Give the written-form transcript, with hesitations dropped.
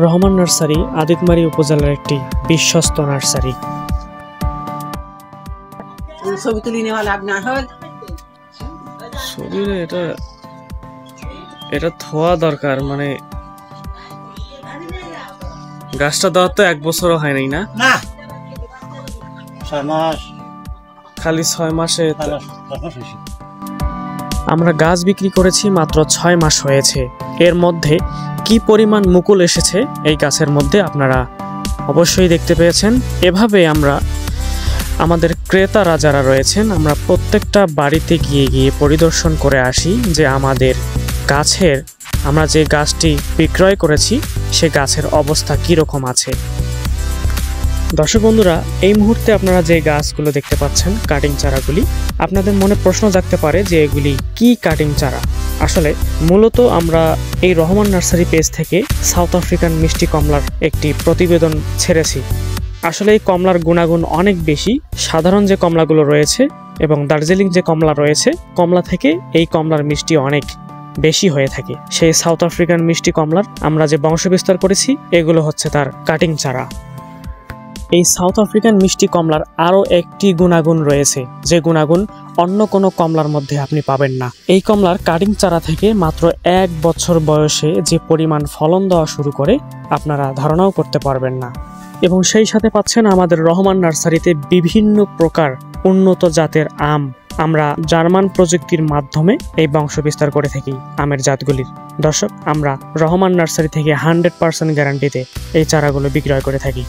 Rahman nursery Aditmari উপজেলার একটি বিশ্বস্ত নার্সারি। ছবি তুলি নেওয়া লাভ না হয়, ছবি এটা ধোয়া দরকার, মানে গাছটা দেওয়ার তো 1 বছরও হয় নাই না, 6 মাস, খালি 6 মাসে। আমরা গাছ বিক্রি করেছি মাত্র 6 মাস হয়েছে। এর মধ্যে কি পরিমাণ মুকুল এসেছে এই গাছের মধ্যে আপনারা অবশ্যই দেখতে পেয়েছেন। এভাবে আমরা আমাদের ক্রেতারা যারা রয়েছেন, আমরা প্রত্যেকটা বাড়িতে গিয়ে পরিদর্শন করে আসি যে আমাদের গাছের, আমরা যে গাছটি বিক্রয় করেছি সে গাছের অবস্থা কীরকম আছে। দর্শক বন্ধুরা, এই মুহূর্তে আপনারা যে গাছগুলো দেখতে পাচ্ছেন, কাটিং চারাগুলি, আপনাদের মনে প্রশ্ন জাগতে পারে যে এগুলি কি কাটিং চারা। আসলে মূলত আমরা এই রহমান নার্সারি পেজ থেকে সাউথ আফ্রিকান মিষ্টি কমলার একটি প্রতিবেদন ছেড়েছি। আসলে এই কমলার গুণাগুণ অনেক বেশি। সাধারণ যে কমলাগুলো রয়েছে এবং দার্জিলিং যে কমলা রয়েছে, কমলা থেকে এই কমলার মিষ্টি অনেক বেশি হয়ে থাকে। সেই সাউথ আফ্রিকান মিষ্টি কমলার আমরা যে বংশবিস্তার করেছি, এগুলো হচ্ছে তার কাটিং চারা। এই সাউথ আফ্রিকান মিষ্টি কমলার আরও একটি গুণাগুণ রয়েছে, যে গুণাগুণ অন্য কোনো কমলার মধ্যে আপনি পাবেন না। এই কমলার কাটিং চারা থেকে মাত্র 1 বছর বয়সে যে পরিমাণ ফলন দেওয়া শুরু করে আপনারা ধারণাও করতে পারবেন না। এবং সেই সাথে পাচ্ছেন আমাদের রহমান নার্সারিতে বিভিন্ন প্রকার উন্নত জাতের আম। আমরা জার্মান প্রযুক্তির মাধ্যমে এই বংশ বিস্তার করে থাকি আমের জাতগুলির। দর্শক, আমরা রহমান নার্সারি থেকে 100% গ্যারান্টিতে এই চারাগুলো বিক্রয় করে থাকি।